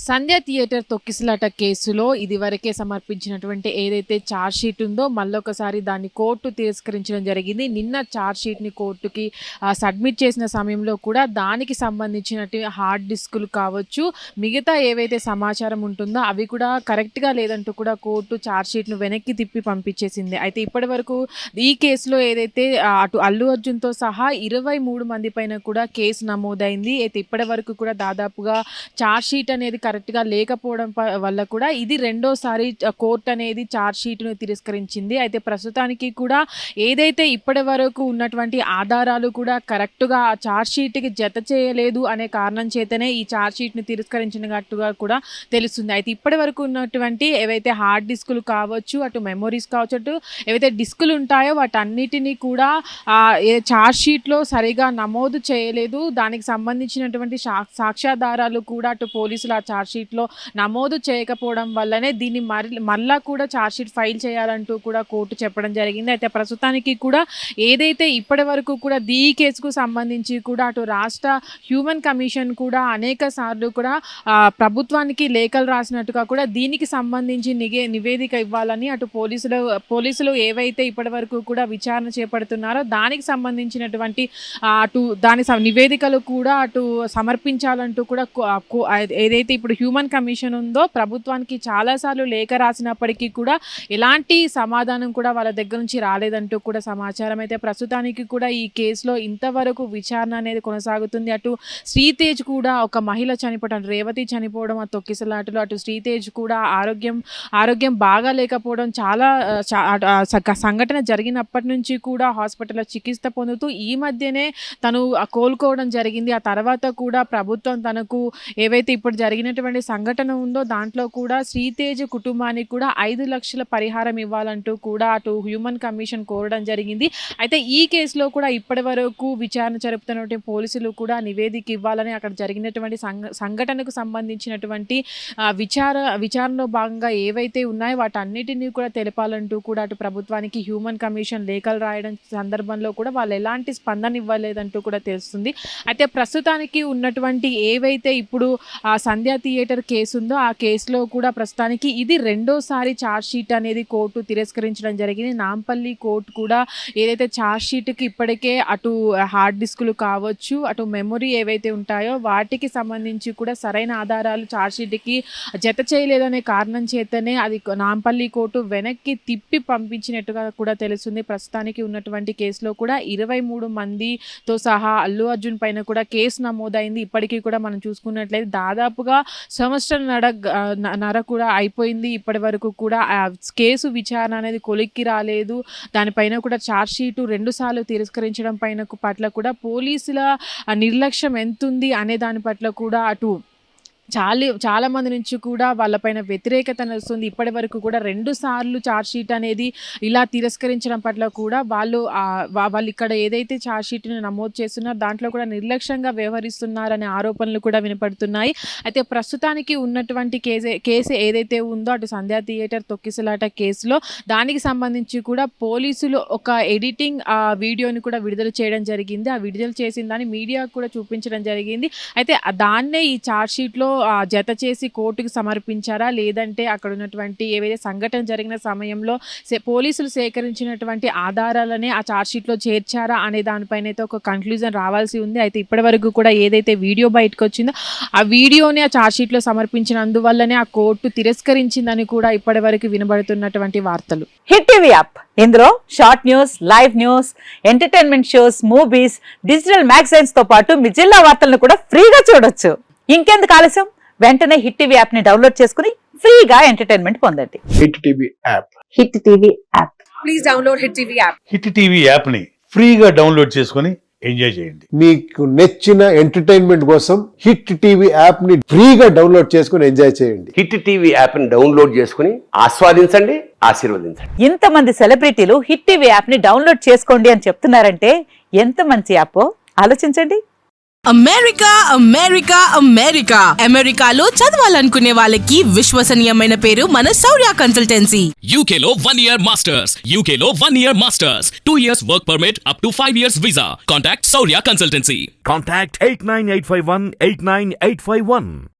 సంధ్య theatre తొక్కిసలాట కేసులో ఇదివరకే సమర్పించినటువంటి ఏదైతే ఛార్జ్ షీట్ ఉందో మళ్ళొకసారి దాన్ని కోర్టు తిరస్కరించడం జరిగింది. నిన్న ఛార్జ్ షీట్ని కోర్టుకి సబ్మిట్ చేసిన సమయంలో కూడా దానికి సంబంధించినట్టు హార్డ్ డిస్కులు కావచ్చు, మిగతా ఏవైతే సమాచారం ఉంటుందో అవి కూడా కరెక్ట్గా లేదంటూ కూడా కోర్టు ఛార్జ్ షీట్ను వెనక్కి తిప్పి పంపించేసింది. అయితే ఇప్పటి వరకు ఈ కేసులో ఏదైతే అటు అల్లు అర్జున్తో సహా 23 మంది పైన కూడా కేసు నమోదైంది. అయితే ఇప్పటి వరకు కూడా దాదాపుగా ఛార్జ్ షీట్ అనేది కరెక్ట్గా లేకపోవడం వల్ల కూడా ఇది రెండోసారి కోర్టు అనేది ఛార్జ్ షీట్ను తిరస్కరించింది. అయితే ప్రస్తుతానికి కూడా ఏదైతే ఇప్పటి వరకు ఉన్నటువంటి ఆధారాలు కూడా కరెక్ట్గా ఆ ఛార్జ్ షీట్కి జత చేయలేదు అనే కారణం చేతనే ఈ ఛార్జ్ షీట్ను తిరస్కరించినట్టుగా కూడా తెలుస్తుంది. అయితే ఇప్పటి వరకు ఉన్నటువంటి ఏవైతే హార్డ్ డిస్కులు కావచ్చు, అటు మెమొరీస్ కావచ్చు, అటు ఏవైతే డిస్కులు ఉంటాయో వాటన్నిటినీ కూడా ఛార్జ్ షీట్లో సరిగా నమోదు చేయలేదు. దానికి సంబంధించినటువంటి సాక్ష్యాధారాలు కూడా అటు పోలీసులు ఆ ఛార్జ్ షీట్లో నమోదు చేయకపోవడం వల్లనే దీన్ని మళ్ళా కూడా ఛార్జ్ షీట్ ఫైల్ చేయాలంటూ కూడా కోర్టు చెప్పడం జరిగింది. అయితే ప్రస్తుతానికి కూడా ఏదైతే ఇప్పటి వరకు కూడా ఈ కేసుకు సంబంధించి కూడా అటు రాష్ట్ర హ్యూమన్ కమిషన్ కూడా అనేక సార్లు కూడా ప్రభుత్వానికి లేఖలు రాసినట్టుగా కూడా దీనికి సంబంధించి నివేదిక ఇవ్వాలని అటు పోలీసులు ఏవైతే ఇప్పటి వరకు కూడా విచారణ చేపడుతున్నారో దానికి సంబంధించినటువంటి అటు దాని నివేదికలు కూడా అటు సమర్పించాలంటూ కూడా ఏదైతే ఇప్పుడు హ్యూమన్ కమిషన్ ఉందో ప్రభుత్వానికి చాలాసార్లు లేఖ రాసినప్పటికీ కూడా ఎలాంటి సమాధానం కూడా వాళ్ళ దగ్గర నుంచి రాలేదంటూ కూడా సమాచారం. అయితే ప్రస్తుతానికి కూడా ఈ కేసులో ఇంతవరకు విచారణ అనేది కొనసాగుతుంది. అటు శ్రీతేజ్ కూడా ఒక మహిళ చనిపోవడం, రేవతి చనిపోవడం ఆ తొక్కిసలాటలో, అటు శ్రీతేజ్ కూడా ఆరోగ్యం బాగా లేకపోవడం, చాలా సంఘటన జరిగినప్పటి నుంచి కూడా హాస్పిటల్లో చికిత్స పొందుతూ ఈ మధ్యనే తను కోలుకోవడం జరిగింది. ఆ తర్వాత కూడా ప్రభుత్వం తనకు ఏవైతే ఇప్పుడు జరిగినటువంటి సంఘటన ఉందో దాంట్లో కూడా శ్రీతేజ్ కుటుంబానికి కూడా 5 లక్షల పరిహారం ఇవ్వాలంటూ కూడా అటు హ్యూమన్ కమిషన్ కోరడం జరిగింది. అయితే ఈ కేసులో కూడా ఇప్పటి వరకు విచారణ జరుపుతున్నటువంటి పోలీసులు కూడా నివేదిక ఇవ్వాలని అక్కడ జరిగినటువంటి సంఘటనకు సంబంధించినటువంటి విచారణలో భాగంగా ఏవైతే ఉన్నాయో వాటన్నిటినీ కూడా తెలపాలంటూ కూడా అటు ప్రభుత్వానికి హ్యూమన్ కమిషన్ లేఖలు రాయడం సందర్భంలో కూడా వాళ్ళు ఎలాంటి స్పందన ఇవ్వలేదంటూ కూడా తెలుస్తుంది. అయితే ప్రస్తుతానికి ఉన్నటువంటి ఏవైతే ఇప్పుడు సంధ్య థియేటర్ కేసు ఉందో ఆ కేసులో కూడా ప్రస్తుతానికి ఇది రెండోసారి ఛార్జ్ షీట్ అనేది కోర్టు తిరస్కరించడం జరిగింది. నాంపల్లి కోర్టు కూడా ఏదైతే ఛార్జ్ షీట్కి ఇప్పటికే అటు హార్డ్ డిస్కులు కావచ్చు, అటు మెమొరీ ఏవైతే ఉంటాయో వాటికి సంబంధించి కూడా సరైన ఆధారాలు ఛార్జ్ షీట్కి జత చేయలేదనే కారణం చేతనే అది నాంపల్లి కోర్టు వెనక్కి తిప్పి పంపించినట్టుగా కూడా తెలుస్తుంది. ప్రస్తుతానికి ఉన్నటువంటి కేసులో కూడా 23 మందితో సహా అల్లు అర్జున్ పైన కూడా కేసు నమోదైంది. ఇప్పటికీ కూడా మనం చూసుకున్నట్లయితే దాదాపుగా సంవత్సరం నర కూడా అయిపోయింది. ఇప్పటి వరకు కూడా కేసు విచారణ అనేది కొలిక్కి రాలేదు. దానిపైన కూడా ఛార్జ్ షీటు 2 సార్లు తిరస్కరించడం పట్ల కూడా పోలీసుల నిర్లక్ష్యం ఎంతుంది అనే దాని పట్ల కూడా అటు చాలా మంది నుంచి కూడా వాళ్ళపైన వ్యతిరేకత వస్తుంది. ఇప్పటి వరకు కూడా 2 సార్లు ఛార్జ్ షీట్ అనేది ఇలా తిరస్కరించడం పట్ల కూడా వాళ్ళు ఇక్కడ ఏదైతే ఛార్జ్ షీట్ని నమోదు చేస్తున్నారో దాంట్లో కూడా నిర్లక్ష్యంగా వ్యవహరిస్తున్నారనే ఆరోపణలు కూడా వినపడుతున్నాయి. అయితే ప్రస్తుతానికి ఉన్నటువంటి కేసు ఏదైతే ఉందో అటు సంధ్య థియేటర్ తొక్కిసలాట కేసులో దానికి సంబంధించి కూడా పోలీసులు ఒక ఎడిటింగ్ వీడియోని కూడా విడుదల చేయడం జరిగింది. ఆ విడుదల చేసిన దాన్ని మీడియాకు కూడా చూపించడం జరిగింది. అయితే దాన్నే ఈ ఛార్జ్ షీట్లో జత చేసి కోర్టుకు సమర్పించారా, లేదంటే అక్కడ ఉన్నటువంటి ఏవైతే సంఘటన జరిగిన సమయంలో పోలీసులు సేకరించినటువంటి ఆధారాలనే ఆ ఛార్జ్ షీట్లో చేర్చారా అనే దానిపైన అయితే ఒక కన్క్లూజన్ రావాల్సి ఉంది. అయితే ఇప్పటి వరకు కూడా ఏదైతే వీడియో బయటకు వచ్చిందో ఆ వీడియోని ఆ ఛార్జ్ షీట్లో సమర్పించినందువల్లనే ఆ కోర్టు తిరస్కరించిందని కూడా ఇప్పటి వరకు వినబడుతున్నటువంటి వార్తలు. హిట్ టీవీ యాప్ ఇందులో short news, live news, entertainment shows, movies, digital magazines తో పాటు మీ జిల్లా వార్తలను కూడా ఫ్రీగా చూడొచ్చు. ఇంకెందుకు ఆలస్యం, వెంటనే హిట్ టీవీ యాప్ ని డౌన్లోడ్ చేసుకుని ఫ్రీగా ఎంటర్టైన్మెంట్ పొందండి. Hit TV app. Hit TV app. Please download hit TV app. Hit TV app ని ఫ్రీగా డౌన్లోడ్ చేసుకుని ఎంజాయ్ చేయండి. మీకు నచ్చిన ఎంటర్టైన్మెంట్ కోసం హిట్ టీవీ యాప్ ని ఫ్రీగా డౌన్లోడ్ చేసుకుని ఎంజాయ్ చేయండి. హిట్ టీవీ యాప్ ని డౌన్లోడ్ చేసుకుని ఆస్వాదించండి, ఆశీర్వదించండి. ఇంతమంది సెలబ్రిటీలు హిట్ టీవీ యాప్ ని డౌన్లోడ్ చేసుకోండి అని చెప్తున్నారంటే ఎంత మంచి యాప్ ఆలోచించండి. అమెరికా అమెరికా అమెరికా అమెరికాలో చదవాలనుకునే వాళ్ళకి విశ్వసనీయమైన పేరు మన శౌర్య కన్సల్టెన్సీ. UK లో 1 year masters, UK లో 1 year masters, 2 years work permit up to 5 years visa. Contact Saurya Consultancy. Contact 89851 89851.